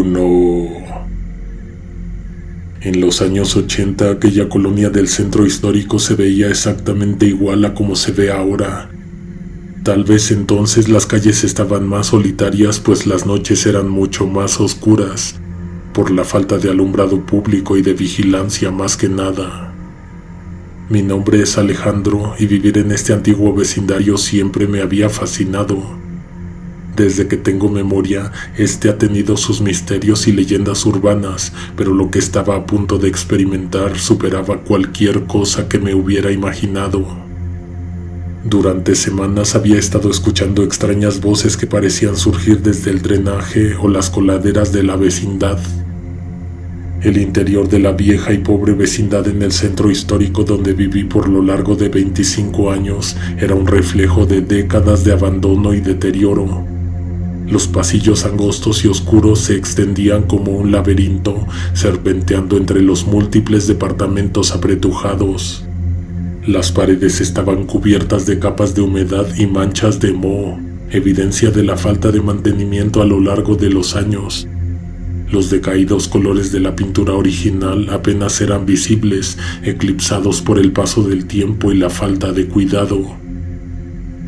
1. En los años 80, aquella colonia del centro histórico se veía exactamente igual a como se ve ahora. Tal vez entonces las calles estaban más solitarias, pues las noches eran mucho más oscuras, por la falta de alumbrado público y de vigilancia más que nada. Mi nombre es Alejandro y vivir en este antiguo vecindario siempre me había fascinado. Desde que tengo memoria, este ha tenido sus misterios y leyendas urbanas, pero lo que estaba a punto de experimentar superaba cualquier cosa que me hubiera imaginado. Durante semanas había estado escuchando extrañas voces que parecían surgir desde el drenaje o las coladeras de la vecindad. El interior de la vieja y pobre vecindad en el centro histórico donde viví por lo largo de 25 años era un reflejo de décadas de abandono y deterioro. Los pasillos angostos y oscuros se extendían como un laberinto, serpenteando entre los múltiples departamentos apretujados. Las paredes estaban cubiertas de capas de humedad y manchas de moho, evidencia de la falta de mantenimiento a lo largo de los años. Los decaídos colores de la pintura original apenas eran visibles, eclipsados por el paso del tiempo y la falta de cuidado.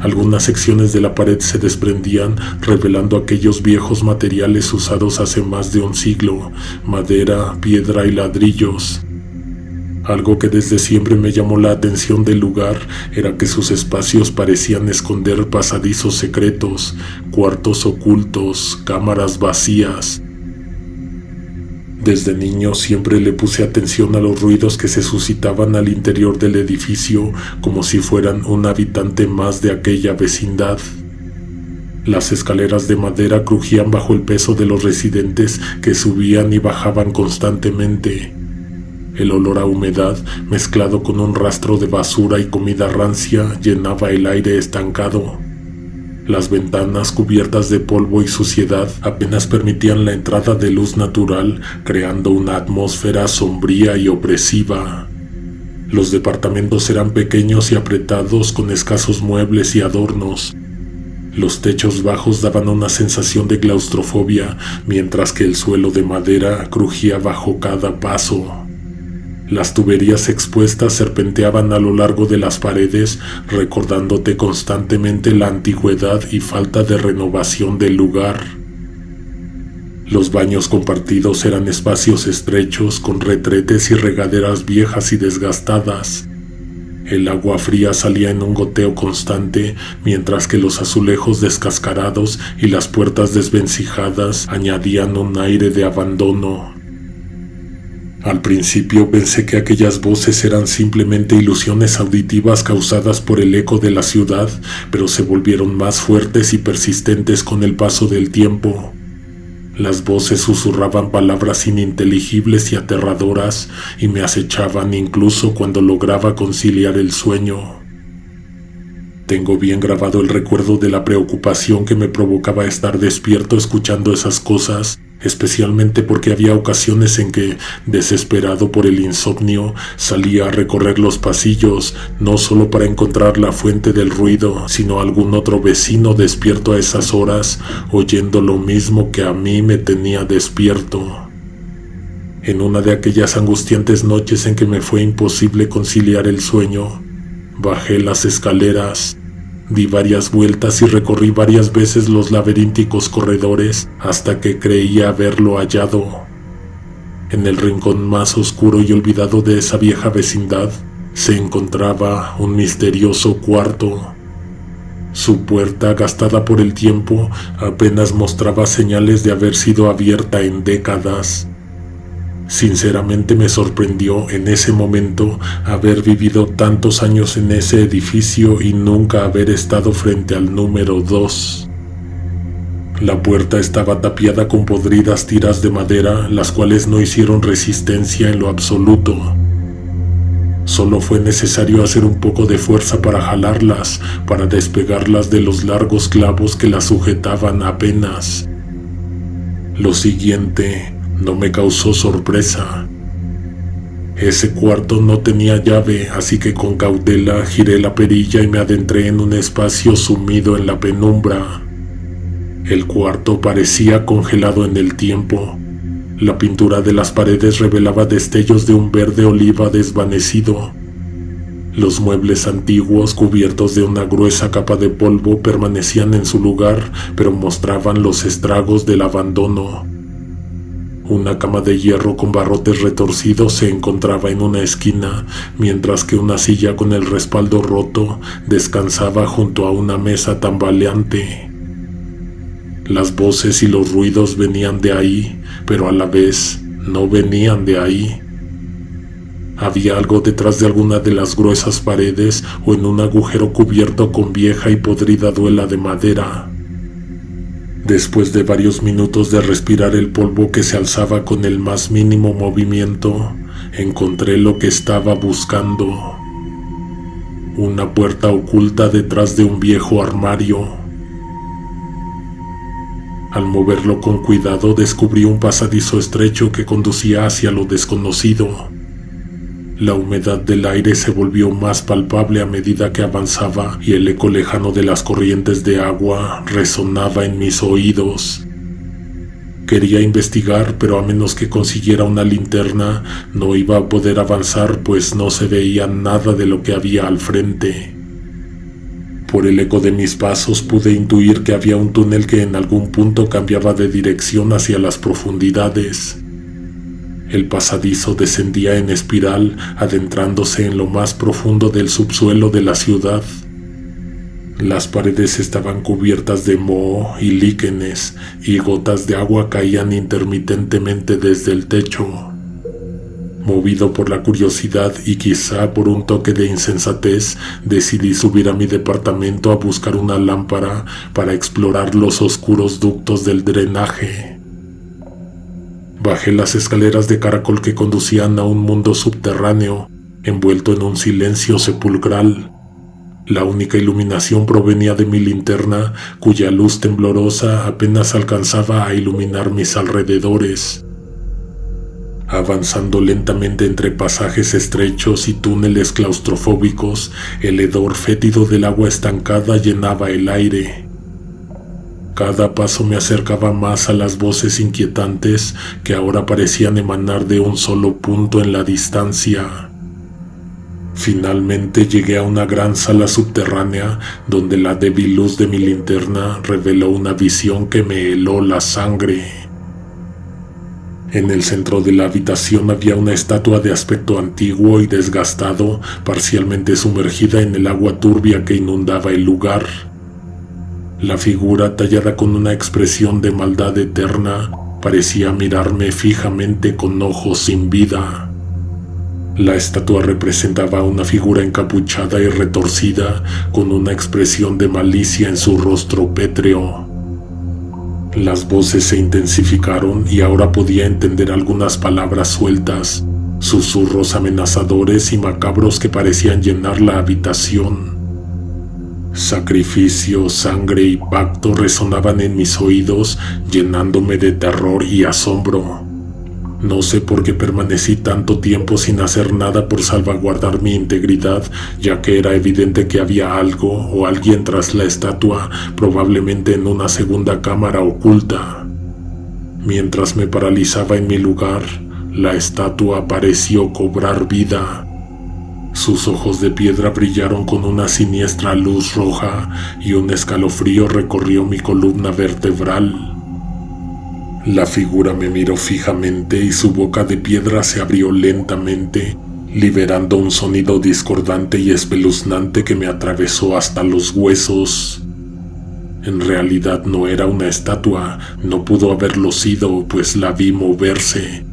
Algunas secciones de la pared se desprendían, revelando aquellos viejos materiales usados hace más de un siglo: madera, piedra y ladrillos. Algo que desde siempre me llamó la atención del lugar era que sus espacios parecían esconder pasadizos secretos, cuartos ocultos, cámaras vacías. Desde niño siempre le puse atención a los ruidos que se suscitaban al interior del edificio, como si fueran un habitante más de aquella vecindad. Las escaleras de madera crujían bajo el peso de los residentes que subían y bajaban constantemente. El olor a humedad, mezclado con un rastro de basura y comida rancia, llenaba el aire estancado. Las ventanas, cubiertas de polvo y suciedad, apenas permitían la entrada de luz natural, creando una atmósfera sombría y opresiva. Los departamentos eran pequeños y apretados, con escasos muebles y adornos. Los techos bajos daban una sensación de claustrofobia, mientras que el suelo de madera crujía bajo cada paso. Las tuberías expuestas serpenteaban a lo largo de las paredes, recordándote constantemente la antigüedad y falta de renovación del lugar. Los baños compartidos eran espacios estrechos, con retretes y regaderas viejas y desgastadas. El agua fría salía en un goteo constante, mientras que los azulejos descascarados y las puertas desvencijadas añadían un aire de abandono. Al principio pensé que aquellas voces eran simplemente ilusiones auditivas causadas por el eco de la ciudad, pero se volvieron más fuertes y persistentes con el paso del tiempo. Las voces susurraban palabras ininteligibles y aterradoras y me acechaban incluso cuando lograba conciliar el sueño. Tengo bien grabado el recuerdo de la preocupación que me provocaba estar despierto escuchando esas cosas, especialmente porque había ocasiones en que, desesperado por el insomnio, salía a recorrer los pasillos, no solo para encontrar la fuente del ruido, sino algún otro vecino despierto a esas horas, oyendo lo mismo que a mí me tenía despierto. En una de aquellas angustiantes noches en que me fue imposible conciliar el sueño, bajé las escaleras, di varias vueltas y recorrí varias veces los laberínticos corredores hasta que creía haberlo hallado. En el rincón más oscuro y olvidado de esa vieja vecindad se encontraba un misterioso cuarto. Su puerta, gastada por el tiempo, apenas mostraba señales de haber sido abierta en décadas. Sinceramente me sorprendió en ese momento haber vivido tantos años en ese edificio y nunca haber estado frente al número 2. La puerta estaba tapiada con podridas tiras de madera, las cuales no hicieron resistencia en lo absoluto. Solo fue necesario hacer un poco de fuerza para jalarlas, para despegarlas de los largos clavos que las sujetaban apenas. Lo siguiente no me causó sorpresa. Ese cuarto no tenía llave, así que con cautela giré la perilla y me adentré en un espacio sumido en la penumbra. El cuarto parecía congelado en el tiempo. La pintura de las paredes revelaba destellos de un verde oliva desvanecido. Los muebles antiguos, cubiertos de una gruesa capa de polvo, permanecían en su lugar, pero mostraban los estragos del abandono. Una cama de hierro con barrotes retorcidos se encontraba en una esquina, mientras que una silla con el respaldo roto descansaba junto a una mesa tambaleante. Las voces y los ruidos venían de ahí, pero a la vez no venían de ahí. Había algo detrás de alguna de las gruesas paredes o en un agujero cubierto con vieja y podrida duela de madera. Después de varios minutos de respirar el polvo que se alzaba con el más mínimo movimiento, encontré lo que estaba buscando. Una puerta oculta detrás de un viejo armario. Al moverlo con cuidado descubrí un pasadizo estrecho que conducía hacia lo desconocido. La humedad del aire se volvió más palpable a medida que avanzaba y el eco lejano de las corrientes de agua resonaba en mis oídos. Quería investigar, pero a menos que consiguiera una linterna, no iba a poder avanzar, pues no se veía nada de lo que había al frente. Por el eco de mis pasos pude intuir que había un túnel que en algún punto cambiaba de dirección hacia las profundidades. El pasadizo descendía en espiral, adentrándose en lo más profundo del subsuelo de la ciudad. Las paredes estaban cubiertas de moho y líquenes, y gotas de agua caían intermitentemente desde el techo. Movido por la curiosidad y quizá por un toque de insensatez, decidí subir a mi departamento a buscar una lámpara para explorar los oscuros ductos del drenaje. Bajé las escaleras de caracol que conducían a un mundo subterráneo, envuelto en un silencio sepulcral. La única iluminación provenía de mi linterna, cuya luz temblorosa apenas alcanzaba a iluminar mis alrededores. Avanzando lentamente entre pasajes estrechos y túneles claustrofóbicos, el hedor fétido del agua estancada llenaba el aire. Cada paso me acercaba más a las voces inquietantes que ahora parecían emanar de un solo punto en la distancia. Finalmente llegué a una gran sala subterránea donde la débil luz de mi linterna reveló una visión que me heló la sangre. En el centro de la habitación había una estatua de aspecto antiguo y desgastado, parcialmente sumergida en el agua turbia que inundaba el lugar. La figura, tallada con una expresión de maldad eterna, parecía mirarme fijamente con ojos sin vida. La estatua representaba una figura encapuchada y retorcida, con una expresión de malicia en su rostro pétreo. Las voces se intensificaron y ahora podía entender algunas palabras sueltas, susurros amenazadores y macabros que parecían llenar la habitación. Sacrificio, sangre y pacto resonaban en mis oídos, llenándome de terror y asombro. No sé por qué permanecí tanto tiempo sin hacer nada por salvaguardar mi integridad, ya que era evidente que había algo o alguien tras la estatua, probablemente en una segunda cámara oculta. Mientras me paralizaba en mi lugar, la estatua pareció cobrar vida. Sus ojos de piedra brillaron con una siniestra luz roja y un escalofrío recorrió mi columna vertebral. La figura me miró fijamente y su boca de piedra se abrió lentamente, liberando un sonido discordante y espeluznante que me atravesó hasta los huesos. En realidad no era una estatua, no pudo haberlo sido, pues la vi moverse.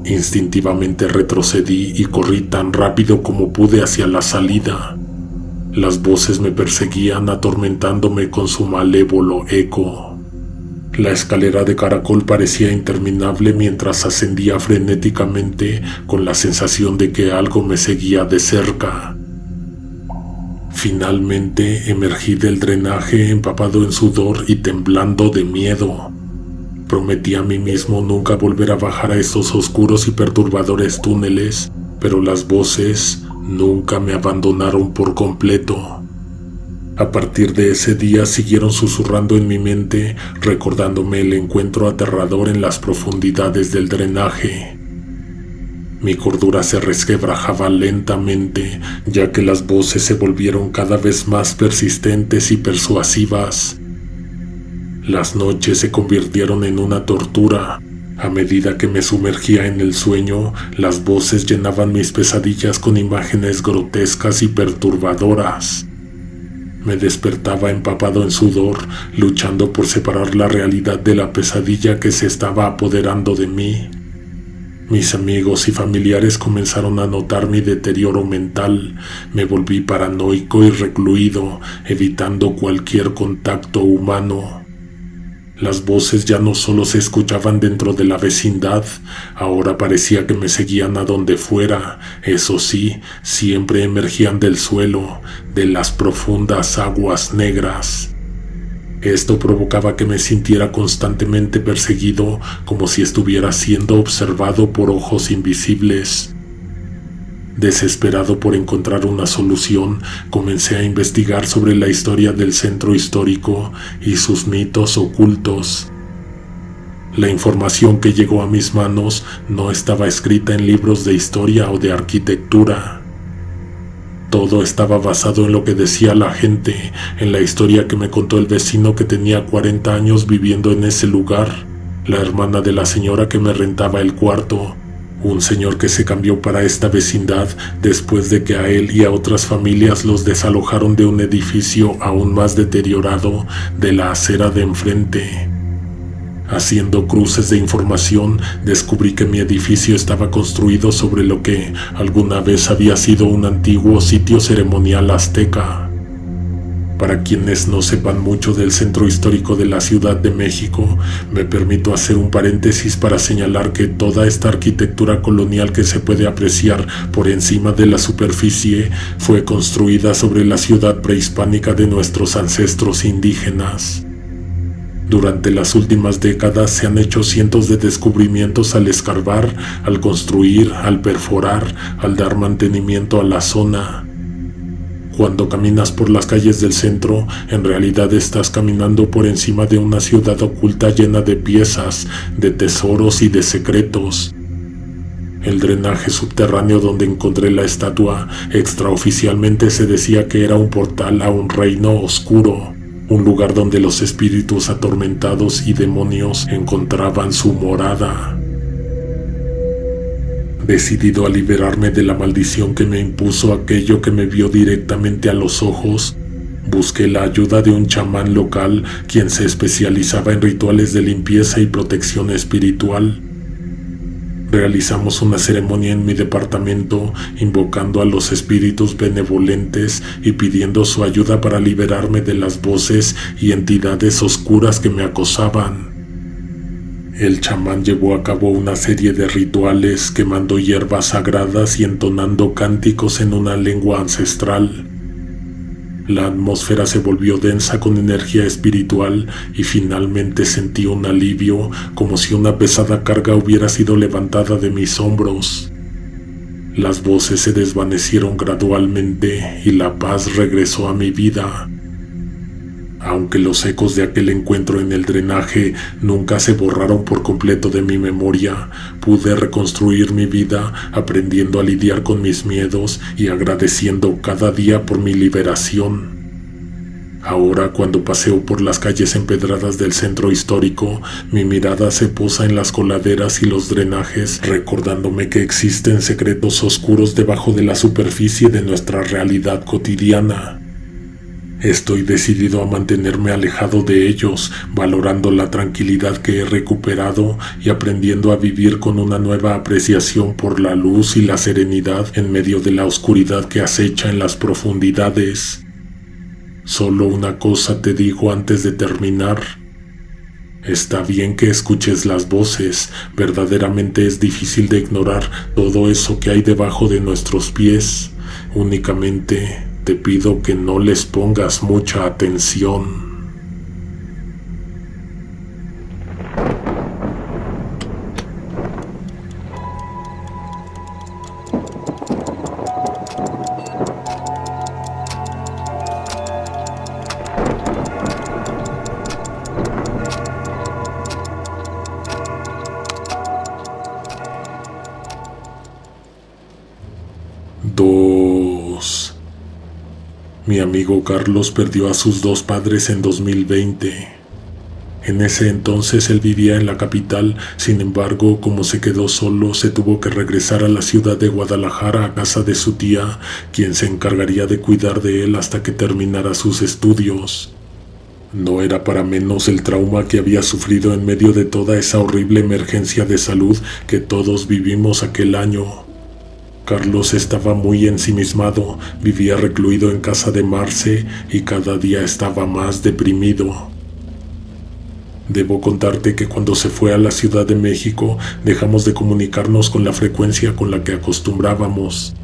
Instintivamente retrocedí y corrí tan rápido como pude hacia la salida. Las voces me perseguían, atormentándome con su malévolo eco. La escalera de caracol parecía interminable mientras ascendía frenéticamente, con la sensación de que algo me seguía de cerca. Finalmente emergí del drenaje empapado en sudor y temblando de miedo. Prometí a mí mismo nunca volver a bajar a esos oscuros y perturbadores túneles, pero las voces nunca me abandonaron por completo. A partir de ese día siguieron susurrando en mi mente, recordándome el encuentro aterrador en las profundidades del drenaje. Mi cordura se resquebrajaba lentamente, ya que las voces se volvieron cada vez más persistentes y persuasivas. Las noches se convirtieron en una tortura. A medida que me sumergía en el sueño, las voces llenaban mis pesadillas con imágenes grotescas y perturbadoras. Me despertaba empapado en sudor, luchando por separar la realidad de la pesadilla que se estaba apoderando de mí. Mis amigos y familiares comenzaron a notar mi deterioro mental. Me volví paranoico y recluido, evitando cualquier contacto humano. Las voces ya no solo se escuchaban dentro de la vecindad, ahora parecía que me seguían a donde fuera. Eso sí, siempre emergían del suelo, de las profundas aguas negras. Esto provocaba que me sintiera constantemente perseguido, como si estuviera siendo observado por ojos invisibles. Desesperado por encontrar una solución, comencé a investigar sobre la historia del centro histórico y sus mitos ocultos. La información que llegó a mis manos no estaba escrita en libros de historia o de arquitectura. Todo estaba basado en lo que decía la gente, en la historia que me contó el vecino que tenía 40 años viviendo en ese lugar, la hermana de la señora que me rentaba el cuarto, un señor que se cambió para esta vecindad después de que a él y a otras familias los desalojaron de un edificio aún más deteriorado de la acera de enfrente. Haciendo cruces de información, descubrí que mi edificio estaba construido sobre lo que alguna vez había sido un antiguo sitio ceremonial azteca. Para quienes no sepan mucho del centro histórico de la Ciudad de México, me permito hacer un paréntesis para señalar que toda esta arquitectura colonial que se puede apreciar por encima de la superficie fue construida sobre la ciudad prehispánica de nuestros ancestros indígenas. Durante las últimas décadas se han hecho cientos de descubrimientos al escarbar, al construir, al perforar, al dar mantenimiento a la zona. Cuando caminas por las calles del centro, en realidad estás caminando por encima de una ciudad oculta llena de piezas, de tesoros y de secretos. El drenaje subterráneo donde encontré la estatua extraoficialmente se decía que era un portal a un reino oscuro, un lugar donde los espíritus atormentados y demonios encontraban su morada. Decidido a liberarme de la maldición que me impuso aquello que me vio directamente a los ojos, busqué la ayuda de un chamán local quien se especializaba en rituales de limpieza y protección espiritual. Realizamos una ceremonia en mi departamento, invocando a los espíritus benevolentes y pidiendo su ayuda para liberarme de las voces y entidades oscuras que me acosaban. El chamán llevó a cabo una serie de rituales, quemando hierbas sagradas y entonando cánticos en una lengua ancestral. La atmósfera se volvió densa con energía espiritual y finalmente sentí un alivio, como si una pesada carga hubiera sido levantada de mis hombros. Las voces se desvanecieron gradualmente y la paz regresó a mi vida. Aunque los ecos de aquel encuentro en el drenaje nunca se borraron por completo de mi memoria, pude reconstruir mi vida aprendiendo a lidiar con mis miedos y agradeciendo cada día por mi liberación. Ahora, cuando paseo por las calles empedradas del centro histórico, mi mirada se posa en las coladeras y los drenajes, recordándome que existen secretos oscuros debajo de la superficie de nuestra realidad cotidiana. Estoy decidido a mantenerme alejado de ellos, valorando la tranquilidad que he recuperado y aprendiendo a vivir con una nueva apreciación por la luz y la serenidad en medio de la oscuridad que acecha en las profundidades. Solo una cosa te digo antes de terminar. Está bien que escuches las voces, verdaderamente es difícil de ignorar todo eso que hay debajo de nuestros pies. Únicamente te pido que no les pongas mucha atención. Mi amigo Carlos perdió a sus dos padres en 2020. En ese entonces él vivía en la capital, sin embargo, como se quedó solo, se tuvo que regresar a la ciudad de Guadalajara a casa de su tía, quien se encargaría de cuidar de él hasta que terminara sus estudios. No era para menos el trauma que había sufrido en medio de toda esa horrible emergencia de salud que todos vivimos aquel año. Carlos estaba muy ensimismado, vivía recluido en casa de Marce y cada día estaba más deprimido. Debo contarte que cuando se fue a la Ciudad de México dejamos de comunicarnos con la frecuencia con la que acostumbrábamos.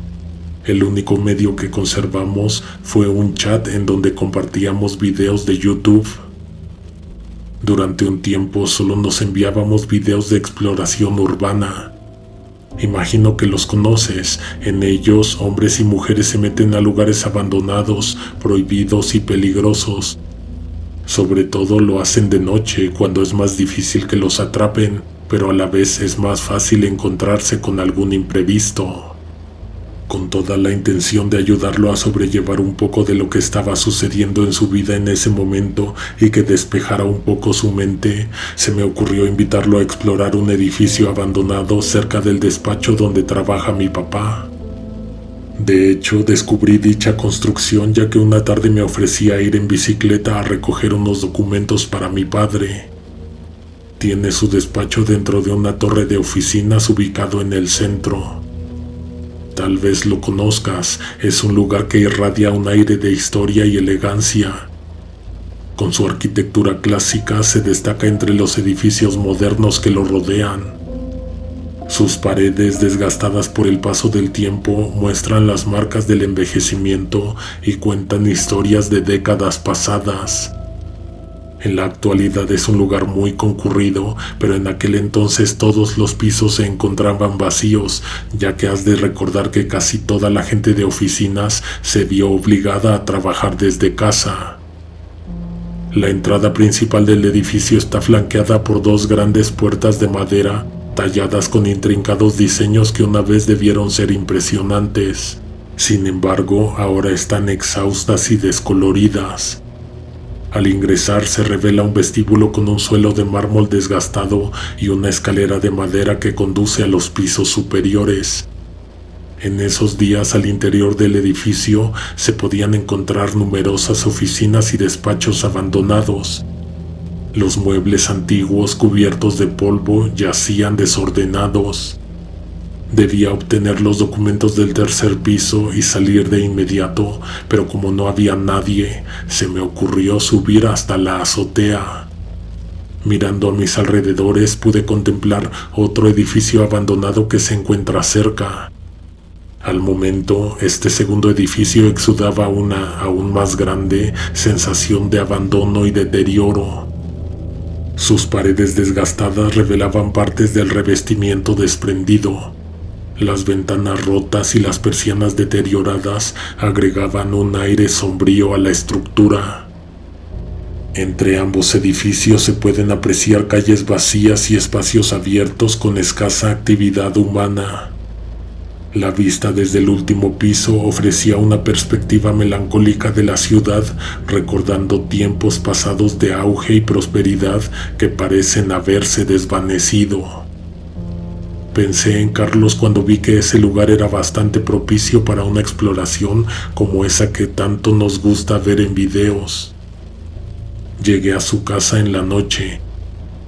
El único medio que conservamos fue un chat en donde compartíamos videos de YouTube. Durante un tiempo solo nos enviábamos videos de exploración urbana. Imagino que los conoces. En ellos, hombres y mujeres se meten a lugares abandonados, prohibidos y peligrosos. Sobre todo lo hacen de noche, cuando es más difícil que los atrapen, pero a la vez es más fácil encontrarse con algún imprevisto. Con toda la intención de ayudarlo a sobrellevar un poco de lo que estaba sucediendo en su vida en ese momento y que despejara un poco su mente, se me ocurrió invitarlo a explorar un edificio abandonado cerca del despacho donde trabaja mi papá. De hecho, descubrí dicha construcción ya que una tarde me ofrecía ir en bicicleta a recoger unos documentos para mi padre. Tiene su despacho dentro de una torre de oficinas ubicado en el centro. Tal vez lo conozcas, es un lugar que irradia un aire de historia y elegancia. Con su arquitectura clásica se destaca entre los edificios modernos que lo rodean. Sus paredes, desgastadas por el paso del tiempo, muestran las marcas del envejecimiento y cuentan historias de décadas pasadas. En la actualidad es un lugar muy concurrido, pero en aquel entonces todos los pisos se encontraban vacíos, ya que has de recordar que casi toda la gente de oficinas se vio obligada a trabajar desde casa. La entrada principal del edificio está flanqueada por dos grandes puertas de madera talladas con intrincados diseños que una vez debieron ser impresionantes. Sin embargo, ahora están exhaustas y descoloridas. Al ingresar se revela un vestíbulo con un suelo de mármol desgastado y una escalera de madera que conduce a los pisos superiores. En esos días al interior del edificio se podían encontrar numerosas oficinas y despachos abandonados. Los muebles antiguos cubiertos de polvo yacían desordenados. Debía obtener los documentos del tercer piso y salir de inmediato, pero como no había nadie, se me ocurrió subir hasta la azotea. Mirando a mis alrededores pude contemplar otro edificio abandonado que se encuentra cerca. Al momento, este segundo edificio exudaba una aún más grande sensación de abandono y deterioro. Sus paredes desgastadas revelaban partes del revestimiento desprendido. Las ventanas rotas y las persianas deterioradas agregaban un aire sombrío a la estructura. Entre ambos edificios se pueden apreciar calles vacías y espacios abiertos con escasa actividad humana. La vista desde el último piso ofrecía una perspectiva melancólica de la ciudad, recordando tiempos pasados de auge y prosperidad que parecen haberse desvanecido. Pensé en Carlos cuando vi que ese lugar era bastante propicio para una exploración como esa que tanto nos gusta ver en videos. Llegué a su casa en la noche.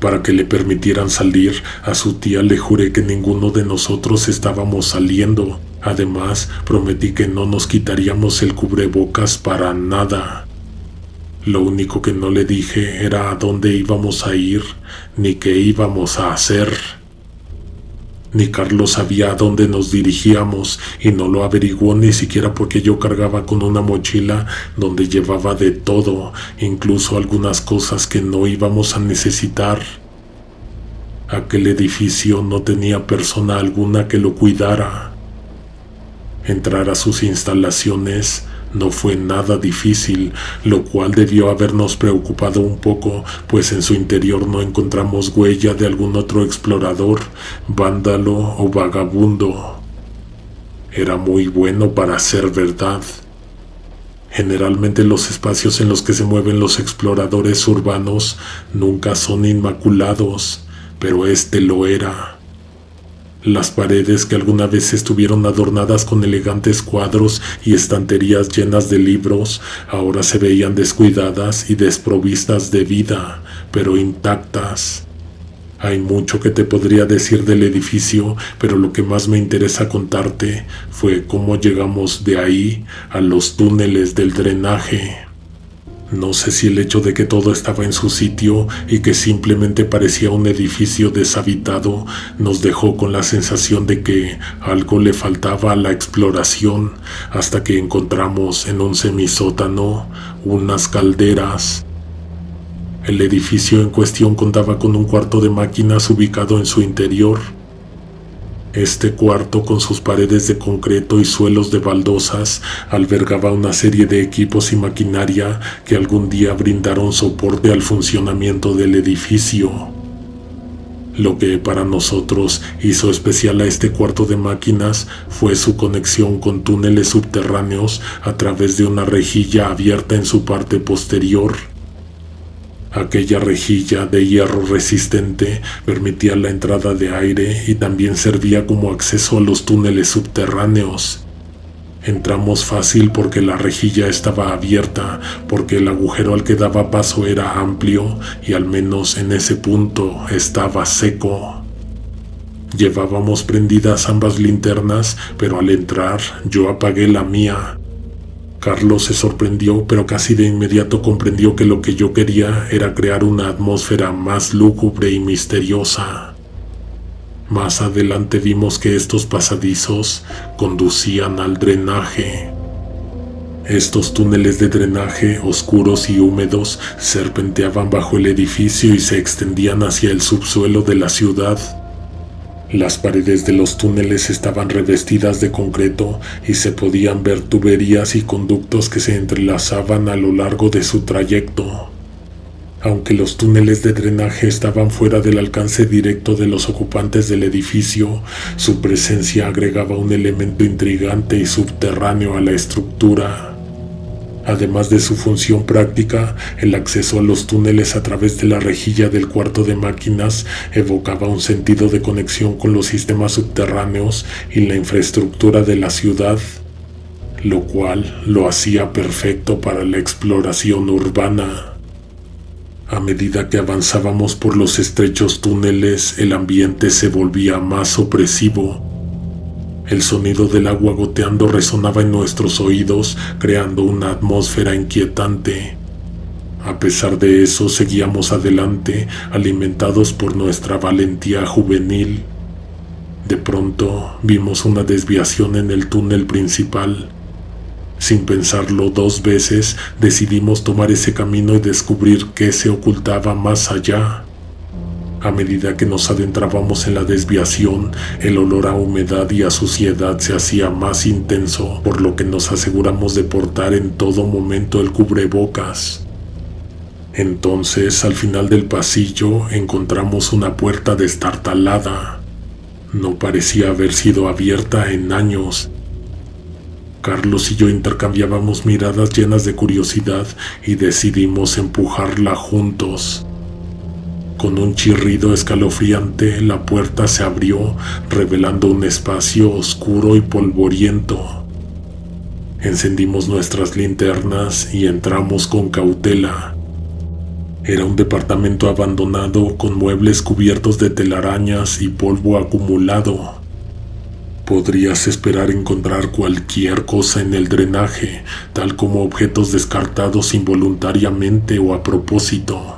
Para que le permitieran salir, a su tía le juré que ninguno de nosotros estábamos saliendo. Además, prometí que no nos quitaríamos el cubrebocas para nada. Lo único que no le dije era a dónde íbamos a ir, ni qué íbamos a hacer. Ni Carlos sabía a dónde nos dirigíamos y no lo averiguó ni siquiera porque yo cargaba con una mochila donde llevaba de todo, incluso algunas cosas que no íbamos a necesitar. Aquel edificio no tenía persona alguna que lo cuidara. Entrar a sus instalaciones no fue nada difícil, lo cual debió habernos preocupado un poco, pues en su interior no encontramos huella de algún otro explorador, vándalo o vagabundo. Era muy bueno para ser verdad. Generalmente los espacios en los que se mueven los exploradores urbanos nunca son inmaculados, pero este lo era. Las paredes, que alguna vez estuvieron adornadas con elegantes cuadros y estanterías llenas de libros, ahora se veían descuidadas y desprovistas de vida, pero intactas. Hay mucho que te podría decir del edificio, pero lo que más me interesa contarte fue cómo llegamos de ahí a los túneles del drenaje. No sé si el hecho de que todo estaba en su sitio y que simplemente parecía un edificio deshabitado nos dejó con la sensación de que algo le faltaba a la exploración, hasta que encontramos en un semisótano unas calderas. El edificio en cuestión contaba con un cuarto de máquinas ubicado en su interior. Este cuarto, con sus paredes de concreto y suelos de baldosas, albergaba una serie de equipos y maquinaria que algún día brindaron soporte al funcionamiento del edificio. Lo que para nosotros hizo especial a este cuarto de máquinas fue su conexión con túneles subterráneos a través de una rejilla abierta en su parte posterior. Aquella rejilla de hierro resistente permitía la entrada de aire y también servía como acceso a los túneles subterráneos. Entramos fácil porque la rejilla estaba abierta, porque el agujero al que daba paso era amplio y al menos en ese punto estaba seco. Llevábamos prendidas ambas linternas, pero al entrar yo apagué la mía. Carlos se sorprendió, pero casi de inmediato comprendió que lo que yo quería era crear una atmósfera más lúgubre y misteriosa. Más adelante vimos que estos pasadizos conducían al drenaje. Estos túneles de drenaje, oscuros y húmedos, serpenteaban bajo el edificio y se extendían hacia el subsuelo de la ciudad. Las paredes de los túneles estaban revestidas de concreto y se podían ver tuberías y conductos que se entrelazaban a lo largo de su trayecto. Aunque los túneles de drenaje estaban fuera del alcance directo de los ocupantes del edificio, su presencia agregaba un elemento intrigante y subterráneo a la estructura. Además de su función práctica, el acceso a los túneles a través de la rejilla del cuarto de máquinas evocaba un sentido de conexión con los sistemas subterráneos y la infraestructura de la ciudad, lo cual lo hacía perfecto para la exploración urbana. A medida que avanzábamos por los estrechos túneles, el ambiente se volvía más opresivo. El sonido del agua goteando resonaba en nuestros oídos, creando una atmósfera inquietante. A pesar de eso, seguíamos adelante, alimentados por nuestra valentía juvenil. De pronto, vimos una desviación en el túnel principal. Sin pensarlo dos veces, decidimos tomar ese camino y descubrir qué se ocultaba más allá. A medida que nos adentrábamos en la desviación, el olor a humedad y a suciedad se hacía más intenso, por lo que nos aseguramos de portar en todo momento el cubrebocas. Entonces, al final del pasillo, encontramos una puerta destartalada. No parecía haber sido abierta en años. Carlos y yo intercambiábamos miradas llenas de curiosidad y decidimos empujarla juntos. Con un chirrido escalofriante, la puerta se abrió, revelando un espacio oscuro y polvoriento. Encendimos nuestras linternas y entramos con cautela. Era un departamento abandonado con muebles cubiertos de telarañas y polvo acumulado. Podrías esperar encontrar cualquier cosa en el drenaje, tal como objetos descartados involuntariamente o a propósito.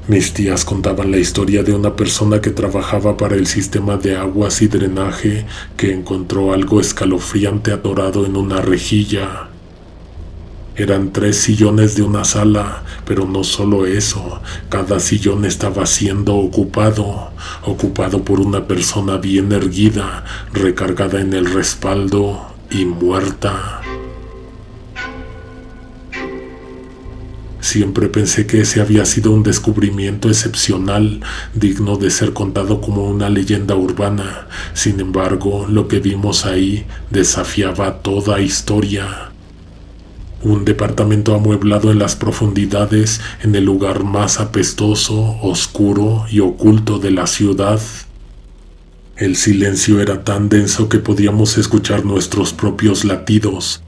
Mis tías contaban la historia de una persona que trabajaba para el sistema de aguas y drenaje que encontró algo escalofriante atorado en una rejilla. Eran 3 sillones de una sala, pero no solo eso, cada sillón estaba siendo ocupado por una persona bien erguida, recargada en el respaldo y muerta. Siempre pensé que ese había sido un descubrimiento excepcional, digno de ser contado como una leyenda urbana. Sin embargo, lo que vimos ahí desafiaba toda historia. Un departamento amueblado en las profundidades, en el lugar más apestoso, oscuro y oculto de la ciudad. El silencio era tan denso que podíamos escuchar nuestros propios latidos.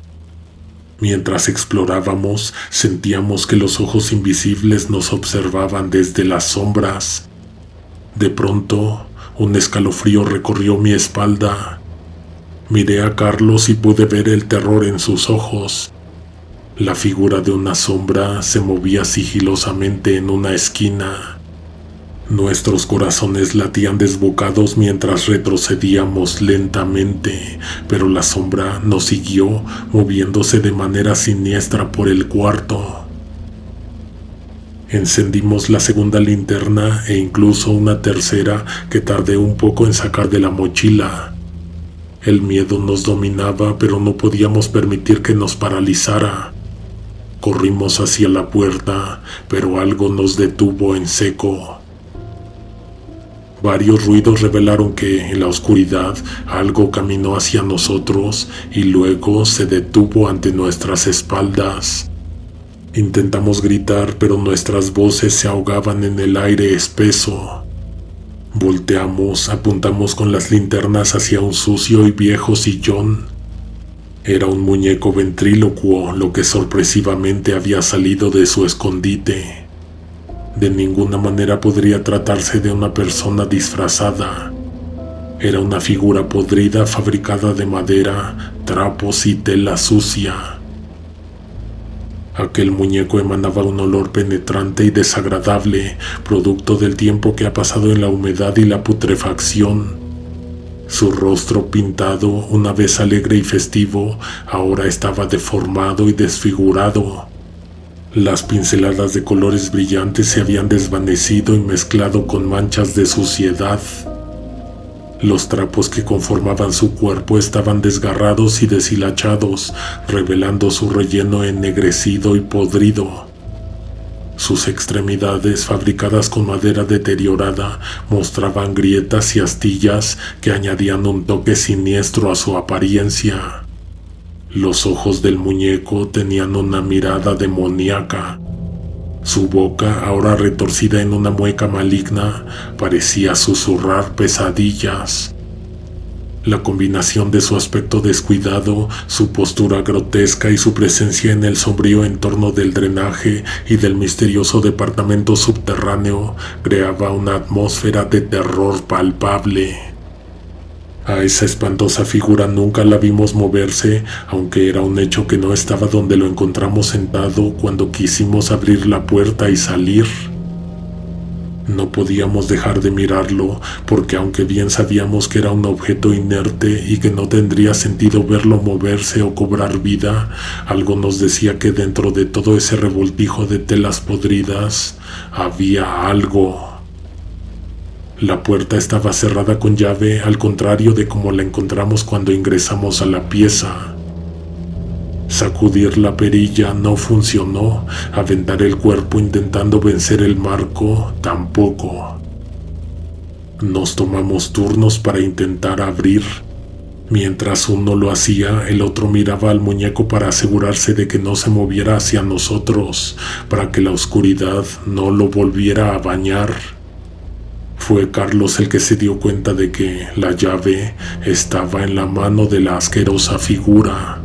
Mientras explorábamos, sentíamos que los ojos invisibles nos observaban desde las sombras. De pronto, un escalofrío recorrió mi espalda. Miré a Carlos y pude ver el terror en sus ojos. La figura de una sombra se movía sigilosamente en una esquina. Nuestros corazones latían desbocados mientras retrocedíamos lentamente, pero la sombra nos siguió, moviéndose de manera siniestra por el cuarto. Encendimos la segunda linterna e incluso una tercera que tardé un poco en sacar de la mochila. El miedo nos dominaba, pero no podíamos permitir que nos paralizara. Corrimos hacia la puerta, pero algo nos detuvo en seco. Varios ruidos revelaron que, en la oscuridad, algo caminó hacia nosotros y luego se detuvo ante nuestras espaldas. Intentamos gritar, pero nuestras voces se ahogaban en el aire espeso. Volteamos, apuntamos con las linternas hacia un sucio y viejo sillón. Era un muñeco ventrílocuo, lo que sorpresivamente había salido de su escondite. De ninguna manera podría tratarse de una persona disfrazada. Era una figura podrida fabricada de madera, trapos y tela sucia. Aquel muñeco emanaba un olor penetrante y desagradable, producto del tiempo que ha pasado en la humedad y la putrefacción. Su rostro pintado, una vez alegre y festivo, ahora estaba deformado y desfigurado. Las pinceladas de colores brillantes se habían desvanecido y mezclado con manchas de suciedad. Los trapos que conformaban su cuerpo estaban desgarrados y deshilachados, revelando su relleno ennegrecido y podrido. Sus extremidades, fabricadas con madera deteriorada, mostraban grietas y astillas que añadían un toque siniestro a su apariencia. Los ojos del muñeco tenían una mirada demoníaca. Su boca, ahora retorcida en una mueca maligna, parecía susurrar pesadillas. La combinación de su aspecto descuidado, su postura grotesca y su presencia en el sombrío entorno del drenaje y del misterioso departamento subterráneo creaba una atmósfera de terror palpable. A esa espantosa figura nunca la vimos moverse, aunque era un hecho que no estaba donde lo encontramos sentado cuando quisimos abrir la puerta y salir. No podíamos dejar de mirarlo, porque aunque bien sabíamos que era un objeto inerte y que no tendría sentido verlo moverse o cobrar vida, algo nos decía que dentro de todo ese revoltijo de telas podridas había algo. La puerta estaba cerrada con llave, al contrario de como la encontramos cuando ingresamos a la pieza. Sacudir la perilla no funcionó, aventar el cuerpo intentando vencer el marco tampoco. Nos tomamos turnos para intentar abrir. Mientras uno lo hacía, el otro miraba al muñeco para asegurarse de que no se moviera hacia nosotros, para que la oscuridad no lo volviera a bañar. Fue Carlos el que se dio cuenta de que la llave estaba en la mano de la asquerosa figura.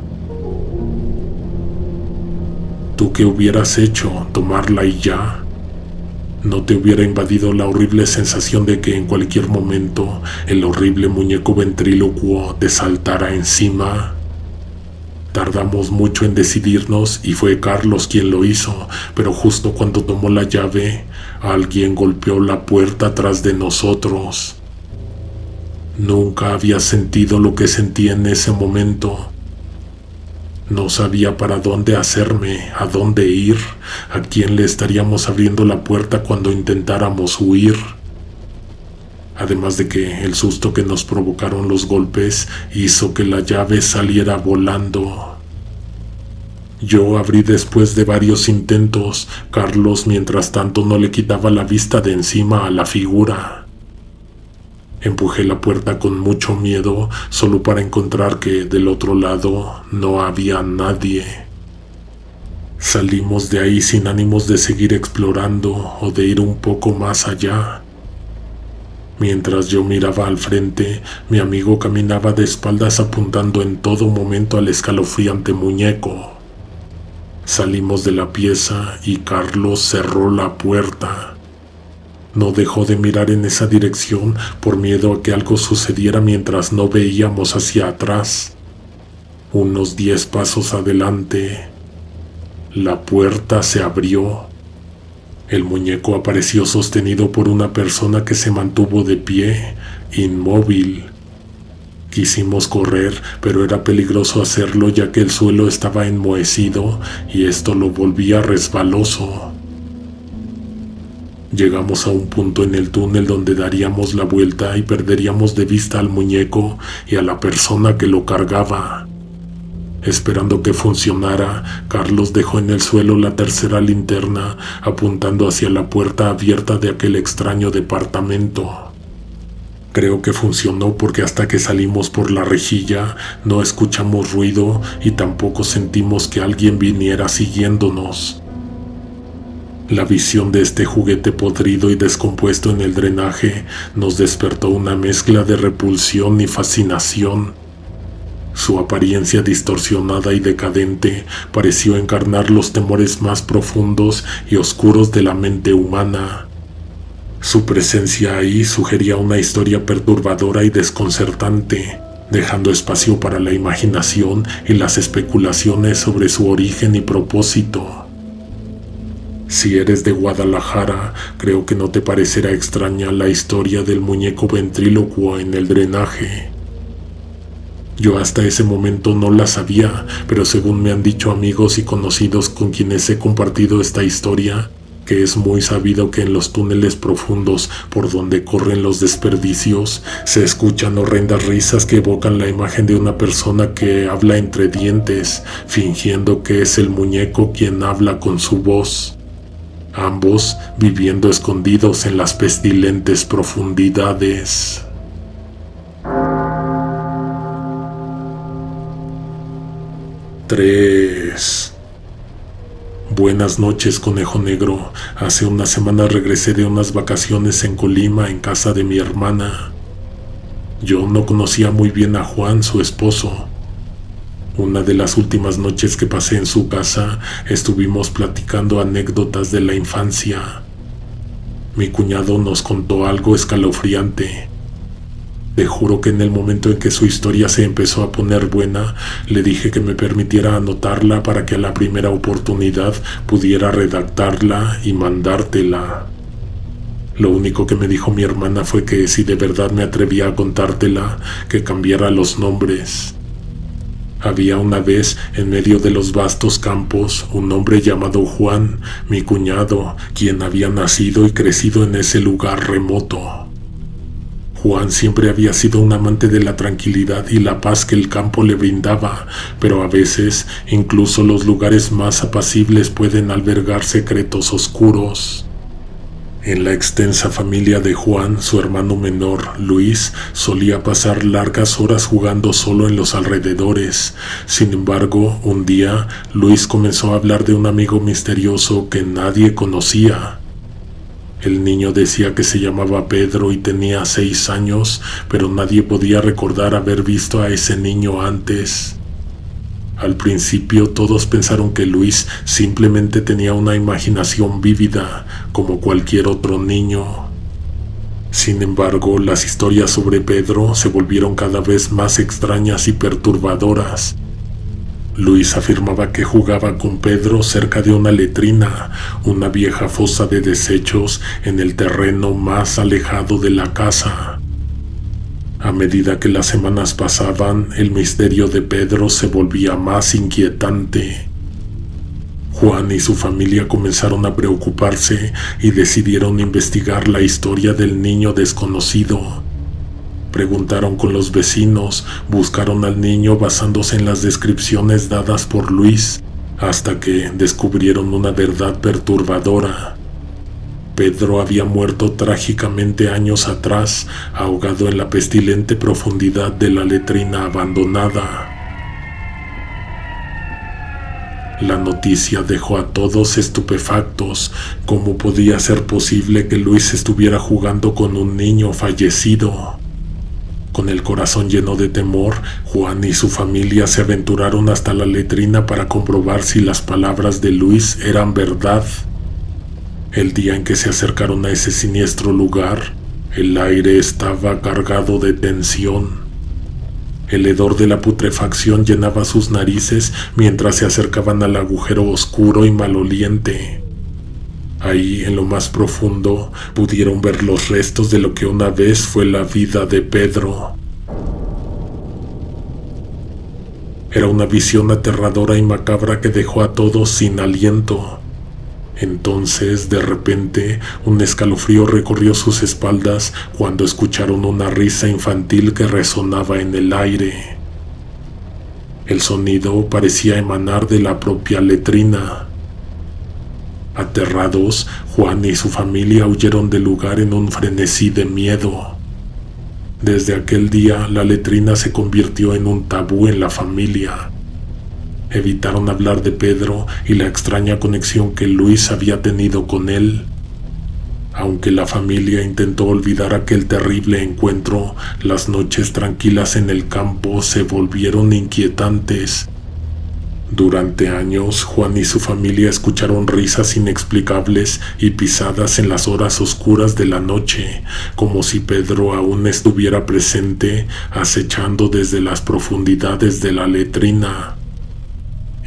¿Tú qué hubieras hecho? ¿Tomarla y ya? ¿No te hubiera invadido la horrible sensación de que en cualquier momento el horrible muñeco ventrílocuo te saltara encima? Tardamos mucho en decidirnos y fue Carlos quien lo hizo, pero justo cuando tomó la llave, alguien golpeó la puerta tras de nosotros. Nunca había sentido lo que sentí en ese momento. No sabía para dónde hacerme, a dónde ir, a quién le estaríamos abriendo la puerta cuando intentáramos huir. Además de que el susto que nos provocaron los golpes hizo que la llave saliera volando. Yo abrí después de varios intentos. Carlos, mientras tanto, no le quitaba la vista de encima a la figura. Empujé la puerta con mucho miedo, solo para encontrar que del otro lado no había nadie. Salimos de ahí sin ánimos de seguir explorando o de ir un poco más allá. Mientras yo miraba al frente, mi amigo caminaba de espaldas apuntando en todo momento al escalofriante muñeco. Salimos de la pieza y Carlos cerró la puerta. No dejó de mirar en esa dirección por miedo a que algo sucediera mientras no veíamos hacia atrás. Unos 10 pasos adelante, la puerta se abrió. El muñeco apareció sostenido por una persona que se mantuvo de pie, inmóvil. Quisimos correr, pero era peligroso hacerlo ya que el suelo estaba enmohecido y esto lo volvía resbaloso. Llegamos a un punto en el túnel donde daríamos la vuelta y perderíamos de vista al muñeco y a la persona que lo cargaba. Esperando que funcionara, Carlos dejó en el suelo la tercera linterna, apuntando hacia la puerta abierta de aquel extraño departamento. Creo que funcionó porque hasta que salimos por la rejilla no escuchamos ruido y tampoco sentimos que alguien viniera siguiéndonos. La visión de este juguete podrido y descompuesto en el drenaje nos despertó una mezcla de repulsión y fascinación. Su apariencia distorsionada y decadente pareció encarnar los temores más profundos y oscuros de la mente humana. Su presencia ahí sugería una historia perturbadora y desconcertante, dejando espacio para la imaginación y las especulaciones sobre su origen y propósito. Si eres de Guadalajara, creo que no te parecerá extraña la historia del muñeco ventrílocuo en el drenaje. Yo hasta ese momento no la sabía, pero según me han dicho amigos y conocidos con quienes he compartido esta historia, que es muy sabido que en los túneles profundos por donde corren los desperdicios se escuchan horrendas risas que evocan la imagen de una persona que habla entre dientes, fingiendo que es el muñeco quien habla con su voz. Ambos viviendo escondidos en las pestilentes profundidades. Tres. Buenas noches, conejo negro. Hace una semana regresé de unas vacaciones en Colima en casa de mi hermana. Yo no conocía muy bien a Juan, su esposo. Una de las últimas noches que pasé en su casa, estuvimos platicando anécdotas de la infancia. Mi cuñado nos contó algo escalofriante. Te juro que en el momento en que su historia se empezó a poner buena, le dije que me permitiera anotarla para que a la primera oportunidad pudiera redactarla y mandártela. Lo único que me dijo mi hermana fue que si de verdad me atrevía a contártela, que cambiara los nombres. Había una vez, en medio de los vastos campos, un hombre llamado Juan, mi cuñado, quien había nacido y crecido en ese lugar remoto. Juan siempre había sido un amante de la tranquilidad y la paz que el campo le brindaba, pero a veces incluso los lugares más apacibles pueden albergar secretos oscuros. En la extensa familia de Juan, su hermano menor, Luis, solía pasar largas horas jugando solo en los alrededores. Sin embargo, un día, Luis comenzó a hablar de un amigo misterioso que nadie conocía. El niño decía que se llamaba Pedro y tenía 6 años, pero nadie podía recordar haber visto a ese niño antes. Al principio todos pensaron que Luis simplemente tenía una imaginación vívida, como cualquier otro niño. Sin embargo, las historias sobre Pedro se volvieron cada vez más extrañas y perturbadoras. Luis afirmaba que jugaba con Pedro cerca de una letrina, una vieja fosa de desechos en el terreno más alejado de la casa. A medida que las semanas pasaban, el misterio de Pedro se volvía más inquietante. Juan y su familia comenzaron a preocuparse y decidieron investigar la historia del niño desconocido. Preguntaron con los vecinos, buscaron al niño basándose en las descripciones dadas por Luis, hasta que descubrieron una verdad perturbadora. Pedro había muerto trágicamente años atrás, ahogado en la pestilente profundidad de la letrina abandonada. La noticia dejó a todos estupefactos. ¿Cómo podía ser posible que Luis estuviera jugando con un niño fallecido? Con el corazón lleno de temor, Juan y su familia se aventuraron hasta la letrina para comprobar si las palabras de Luis eran verdad. El día en que se acercaron a ese siniestro lugar, el aire estaba cargado de tensión. El hedor de la putrefacción llenaba sus narices mientras se acercaban al agujero oscuro y maloliente. Ahí, en lo más profundo, pudieron ver los restos de lo que una vez fue la vida de Pedro. Era una visión aterradora y macabra que dejó a todos sin aliento. Entonces, de repente, un escalofrío recorrió sus espaldas cuando escucharon una risa infantil que resonaba en el aire. El sonido parecía emanar de la propia letrina. Aterrados, Juan y su familia huyeron del lugar en un frenesí de miedo. Desde aquel día, la letrina se convirtió en un tabú en la familia. Evitaron hablar de Pedro y la extraña conexión que Luis había tenido con él. Aunque la familia intentó olvidar aquel terrible encuentro, las noches tranquilas en el campo se volvieron inquietantes. Durante años, Juan y su familia escucharon risas inexplicables y pisadas en las horas oscuras de la noche, como si Pedro aún estuviera presente, acechando desde las profundidades de la letrina.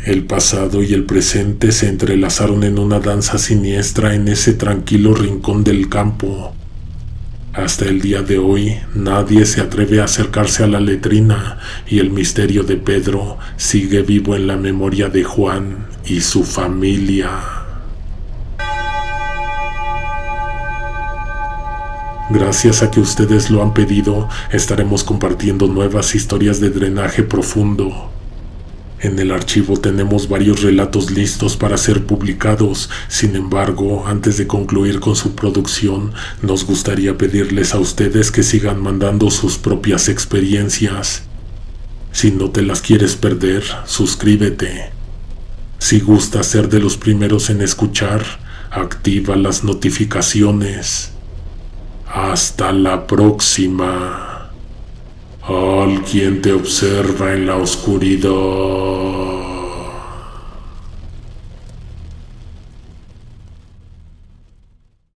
El pasado y el presente se entrelazaron en una danza siniestra en ese tranquilo rincón del campo. Hasta el día de hoy, nadie se atreve a acercarse a la letrina y el misterio de Pedro sigue vivo en la memoria de Juan y su familia. Gracias a que ustedes lo han pedido, estaremos compartiendo nuevas historias de drenaje profundo. En el archivo tenemos varios relatos listos para ser publicados. Sin embargo, antes de concluir con su producción, nos gustaría pedirles a ustedes que sigan mandando sus propias experiencias. Si no te las quieres perder, suscríbete. Si gustas ser de los primeros en escuchar, activa las notificaciones. Hasta la próxima. Alguien te observa en la oscuridad.